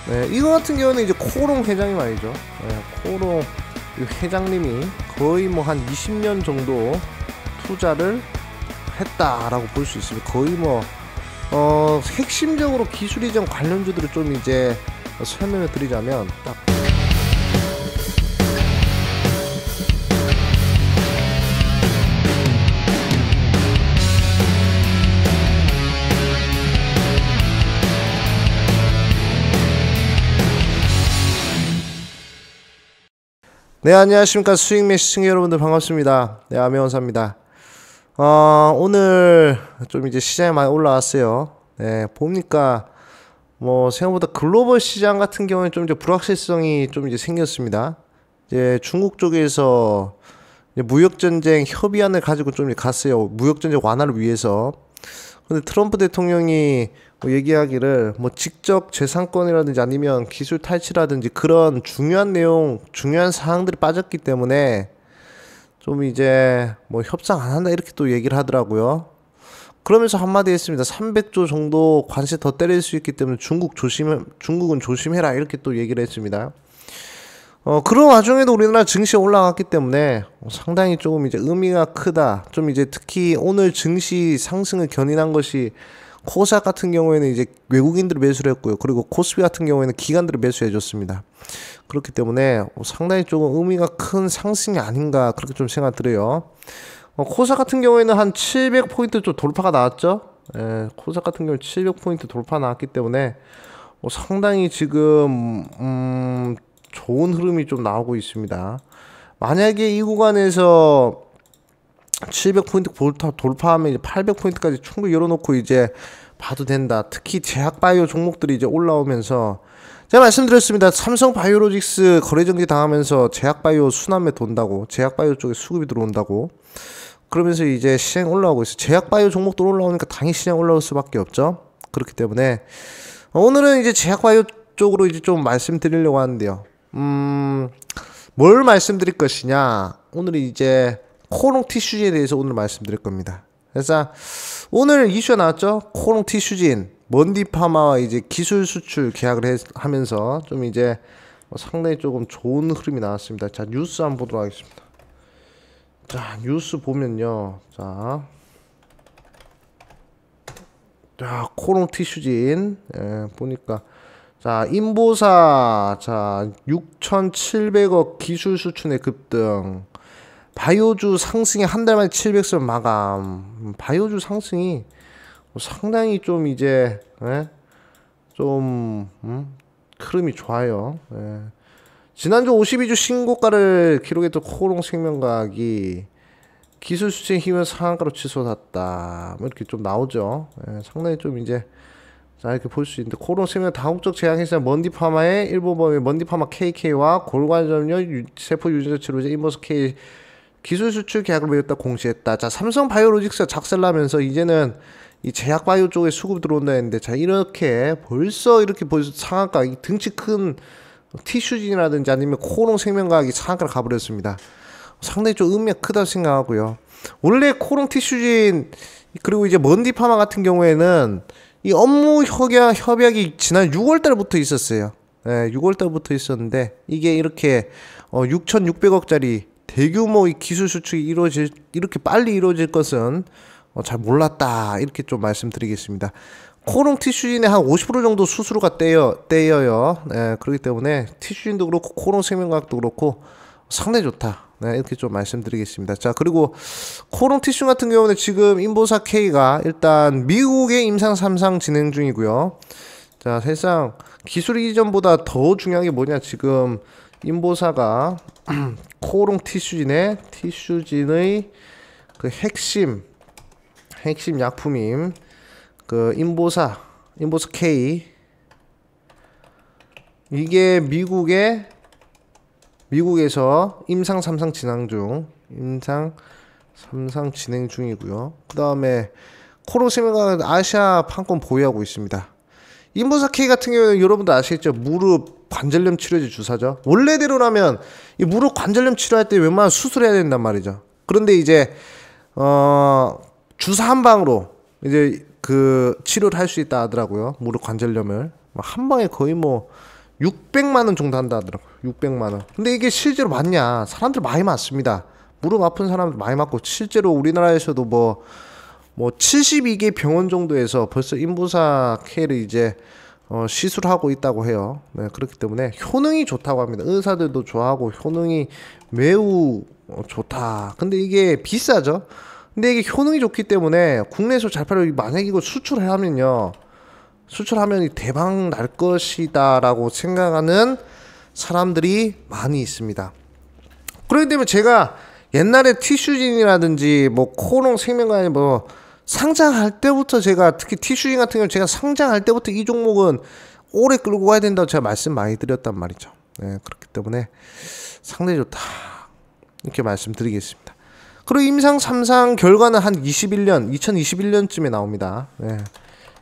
네, 이거 같은 경우는 이제 코롱 회장이 말이죠. 네, 코롱 회장님이 거의 뭐 한 20년 정도 투자를 했다라고 볼 수 있습니다. 거의 뭐 핵심적으로 기술 이전 관련주들을 좀 이제 설명을 드리자면 딱 네, 안녕하십니까. 수익매 시청자 여러분들 반갑습니다. 네, 암혜원사입니다. 오늘 좀 이제 시장이 많이 올라왔어요. 네, 보니까 뭐 생각보다 글로벌 시장 같은 경우에 좀 이제 불확실성이 좀 이제 생겼습니다. 이제 중국 쪽에서 이제 무역전쟁 협의안을 가지고 좀 갔어요. 무역전쟁 완화를 위해서. 근데 트럼프 대통령이 뭐 얘기하기를 뭐 직접 재산권이라든지 아니면 기술 탈취라든지 그런 중요한 내용, 중요한 사항들이 빠졌기 때문에 좀 이제 뭐 협상 안 한다 이렇게 또 얘기를 하더라고요. 그러면서 한마디 했습니다. 300조 정도 관세 더 때릴 수 있기 때문에 중국은 조심해라 이렇게 또 얘기를 했습니다. 그런 와중에도 우리나라 증시가 올라갔기 때문에 상당히 조금 이제 의미가 크다. 좀 이제 특히 오늘 증시 상승을 견인한 것이 코스닥 같은 경우에는 이제 외국인들을 매수를 했고요. 그리고 코스피 같은 경우에는 기관들을 매수해 줬습니다. 그렇기 때문에 상당히 조금 의미가 큰 상승이 아닌가 그렇게 좀 생각 들어요. 코스닥 같은 경우에는 한 700포인트 좀 돌파가 나왔죠. 예, 코스닥 같은 경우에 700포인트 돌파 나왔기 때문에 상당히 지금 좋은 흐름이 좀 나오고 있습니다. 만약에 이 구간에서 700포인트 돌파하면 이제 800포인트까지 충분히 열어놓고 이제 봐도 된다. 특히 제약바이오 종목들이 이제 올라오면서 제가 말씀드렸습니다. 삼성바이오로직스 거래정지 당하면서 제약바이오 순환매 돈다고, 제약바이오 쪽에 수급이 들어온다고. 그러면서 이제 시장 올라오고 있어요. 제약바이오 종목들 올라오니까 당연히 시장 올라올 수밖에 없죠. 그렇기 때문에 오늘은 이제 제약바이오 쪽으로 이제 좀 말씀드리려고 하는데요. 뭘 말씀드릴 것이냐? 오늘 이제 코롱 티슈진에 대해서 오늘 말씀드릴 겁니다. 그래서 오늘 이슈가 나왔죠. 코롱 티슈진, 먼디파마와 이제 기술 수출 계약을 하면서 좀 이제 상당히 조금 좋은 흐름이 나왔습니다. 자, 뉴스 한번 보도록 하겠습니다. 자, 뉴스 보면요. 자, 코롱 티슈진 보니까 자, 인보사 자 6,700억 기술 수출의 급등. 바이오주 상승이 한 달 만에 700선 마감. 바이오주 상승이 상당히 좀 이제 좀 흐름이 좋아요. 지난주 52주 신고가를 기록했던 코롱 생명과학이 기술 수치에 힘을 상한가로 치솟았다. 뭐 이렇게 좀 나오죠. 상당히 좀 이제 자 이렇게 볼 수 있는데 코롱 생명 다국적 제약 회사 먼디파마의 일부 범위 먼디파마 KK와 골관절염 세포 유전자 치료제 인버스 K 기술 수출 계약을 맺었다 공시했다. 자, 삼성바이오로직스가 작살나면서 이제는 이 제약바이오 쪽에 수급 들어온다 했는데, 자, 이렇게 벌써 상한가, 이 등치 큰 티슈진이라든지 아니면 코롱 생명과학이 상한가를 가버렸습니다. 상당히 좀 의미가 크다고 생각하고요. 원래 코롱 티슈진, 그리고 이제 먼디파마 같은 경우에는 이 업무 협약이 지난 6월달부터 있었어요. 6월달부터 있었는데, 이게 이렇게 6,600억짜리 대규모 이 기술 수출이 이렇게 빨리 이루어질 것은 잘 몰랐다. 이렇게 좀 말씀드리겠습니다. 코롱 티슈진의 한 50% 정도 수수료가 떼여요. 그렇기 때문에 티슈진도 그렇고 코롱 생명과학도 그렇고 상당히 좋다. 이렇게 좀 말씀드리겠습니다. 자, 그리고 코롱 티슈 같은 경우는 지금 인보사 K가 일단 미국의 임상 3상 진행 중이고요. 자, 사실상 기술 이전보다 더 중요한 게 뭐냐, 지금 인보사가 코롱 티슈진의 그 핵심 약품인 그 인보사 K, 이게 미국에서 임상 3상 진행 중이고요. 그 다음에 코롱 생명과학은 아시아 판권 보유하고 있습니다. 인보사 K 같은 경우는 여러분도 아시겠죠? 무릎 관절염 치료제 주사죠. 원래대로라면 이 무릎 관절염 치료할 때 웬만하면 수술해야 된단 말이죠. 그런데 이제 주사 한 방으로 이제 그 치료를 할 수 있다 하더라고요. 무릎 관절염을 한 방에 거의 뭐 600만 원 정도 한다 하더라고요. 600만 원. 근데 이게 실제로 맞냐? 사람들 많이 맞습니다. 무릎 아픈 사람들 많이 맞고, 실제로 우리나라에서도 뭐 72개 병원 정도에서 벌써 인부사 K를 이제 시술하고 있다고 해요. 네, 그렇기 때문에 효능이 좋다고 합니다. 의사들도 좋아하고 효능이 매우 좋다. 근데 이게 비싸죠. 근데 이게 효능이 좋기 때문에 국내에서 잘 팔려. 만약에 이거 수출을 하면요, 수출하면 대박 날 것이다 라고 생각하는 사람들이 많이 있습니다. 그렇기 때문에 제가 옛날에 티슈진이라든지 뭐 코롱 생명과에 뭐 상장할 때부터, 제가 특히 티슈진 같은 경우는 제가 상장할 때부터 이 종목은 오래 끌고 가야 된다고 제가 말씀 많이 드렸단 말이죠. 네, 그렇기 때문에 상당히 좋다 이렇게 말씀드리겠습니다. 그리고 임상 3상 결과는 한 2021년쯤에 나옵니다. 네.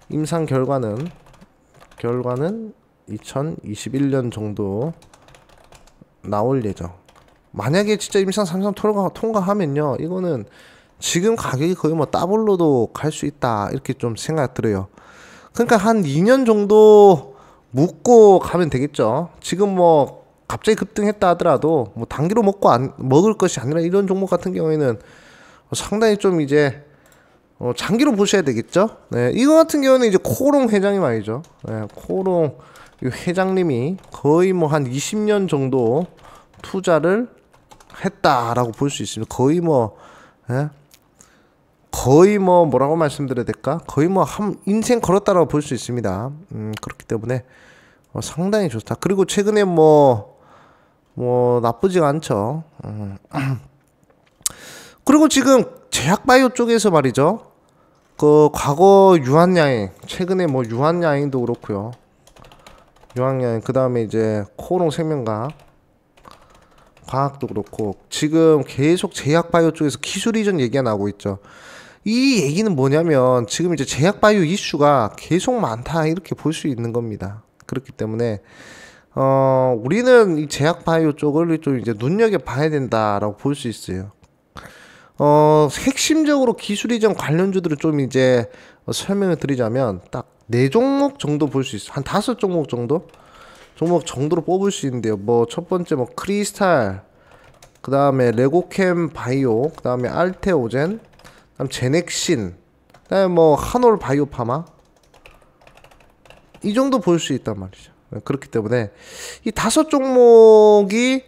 임상 결과는 2021년 정도 나올 예정. 만약에 진짜 임상 3상 통과하면요, 이거는 지금 가격이 거의 뭐 더블로도 갈 수 있다 이렇게 좀 생각 들어요. 그러니까 한 2년 정도 묵고 가면 되겠죠. 지금 뭐 갑자기 급등했다 하더라도 뭐 단기로 먹을 것이 아니라 이런 종목 같은 경우에는 상당히 좀 이제 장기로 보셔야 되겠죠. 네, 이거 같은 경우는 이제 코롱 회장이 말이죠. 네, 코롱 회장님이 거의 뭐 한 20년 정도 투자를 했다라고 볼 수 있습니다. 거의 뭐 뭐라고 말씀드려야 될까? 거의 뭐 한 인생 걸었다라고 볼 수 있습니다. 그렇기 때문에 상당히 좋다. 그리고 최근에 뭐 나쁘지가 않죠. 그리고 지금 제약바이오 쪽에서 말이죠, 그 과거 유한야행, 최근에 뭐 유한야행도 그렇고요, 유한야행, 그 다음에 이제 코롱 생명과학도 그렇고, 지금 계속 제약바이오 쪽에서 기술 이전 얘기가 나오고 있죠. 이 얘기는 뭐냐면 지금 이제 제약바이오 이슈가 계속 많다 이렇게 볼 수 있는 겁니다. 그렇기 때문에 우리는 이 제약바이오 쪽을 좀 이제 눈여겨봐야 된다라고 볼 수 있어요. 핵심적으로 기술 이전 관련주들을 좀 이제 설명을 드리자면 딱 4종목 정도 볼 수 있어요. 한 5종목 정도로 뽑을 수 있는데요. 뭐 첫 번째 뭐 크리스탈, 그 다음에 레고캠 바이오, 그 다음에 알테오젠, 그 다음 제넥신, 그 다음에 뭐 한올 바이오파마, 이 정도 볼 수 있단 말이죠. 그렇기 때문에 이 5종목이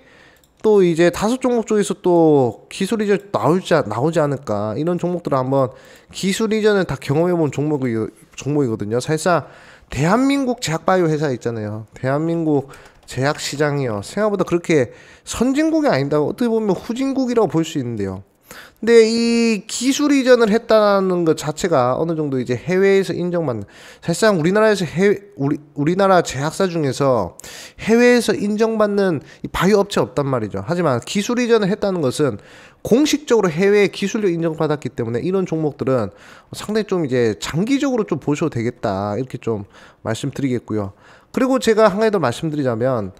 또 이제 5종목 쪽에서 또 기술 이전 나오지 않을까, 이런 종목들을 한번 기술 이전을 다 경험해본 종목이거든요. 사실상 대한민국 제약바이오 회사 있잖아요. 대한민국 제약시장이요, 생각보다 그렇게 선진국이 아닙니다. 어떻게 보면 후진국이라고 볼 수 있는데요. 근데 이 기술 이전을 했다는 것 자체가 어느 정도 이제 해외에서 인정받는, 사실상 우리나라 제약사 중에서 해외에서 인정받는 이 바이오 업체 없단 말이죠. 하지만 기술 이전을 했다는 것은 공식적으로 해외에 기술력 인정받았기 때문에 이런 종목들은 상당히 좀 이제 장기적으로 좀 보셔도 되겠다 이렇게 좀 말씀드리겠고요. 그리고 제가 한 가지 더 말씀드리자면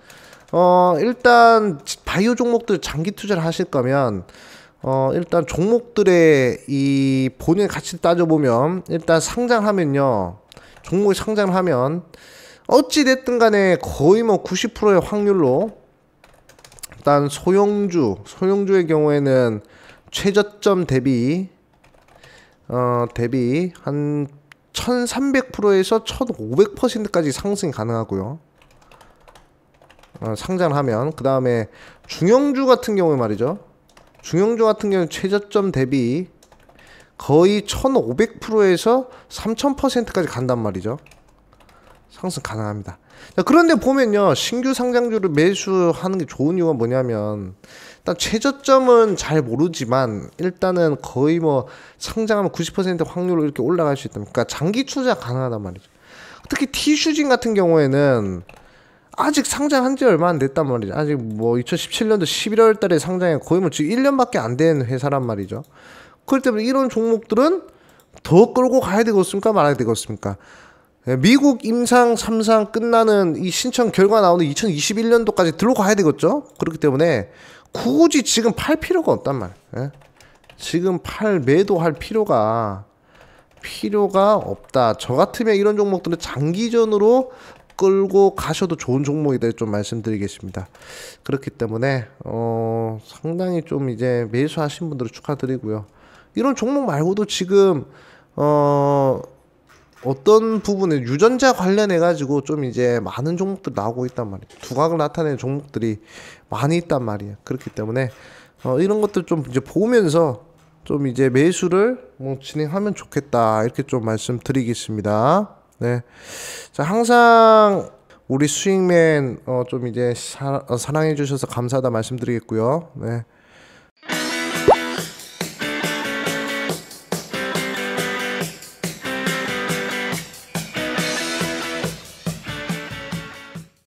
일단 바이오 종목들 장기 투자를 하실 거면 일단 종목들의 이 본인의 가치를 따져보면, 일단 상장하면요, 종목이 상장을 하면 어찌됐든 간에 거의 뭐 90%의 확률로 일단 소형주의 경우에는 최저점 대비 한 1300%에서 1500%까지 상승이 가능하고요. 상장을 하면. 그 다음에 중형주 같은 경우에 말이죠, 중형주 같은 경우는 최저점 대비 거의 1500%에서 3000%까지 간단 말이죠. 상승 가능합니다. 자, 그런데 보면요, 신규 상장주를 매수하는 게 좋은 이유가 뭐냐면, 일단 최저점은 잘 모르지만 일단은 거의 뭐 상장하면 90% 확률로 이렇게 올라갈 수 있다. 그러니까 장기 투자 가능하단 말이죠. 특히 티슈진 같은 경우에는 아직 상장한 지 얼마 안 됐단 말이죠. 아직 뭐 2017년도 11월 달에 상장해 거의 뭐 지금 1년밖에 안 된 회사란 말이죠. 그렇기 때문에 이런 종목들은 더 끌고 가야 되겠습니까? 말아야 되겠습니까? 미국 임상 3상 끝나는 이 신청 결과 나오는 2021년도까지 들고 가야 되겠죠? 그렇기 때문에 굳이 지금 팔 필요가 없단 말이에요. 지금 매도할 필요가 없다. 저 같으면 이런 종목들은 장기전으로 끌고 가셔도 좋은 종목이다 좀 말씀드리겠습니다. 그렇기 때문에 상당히 좀 이제 매수하신 분들은 축하드리고요. 이런 종목 말고도 지금 어떤 부분에 유전자 관련해 가지고 좀 이제 많은 종목들 나오고 있단 말이에요. 두각을 나타내는 종목들이 많이 있단 말이에요. 그렇기 때문에 이런 것들 좀 이제 보면서 좀 이제 매수를 진행하면 좋겠다 이렇게 좀 말씀드리겠습니다. 네. 자, 항상 우리 수익맨 좀 이제 사랑해 주셔서 감사하다 말씀드리겠고요. 네.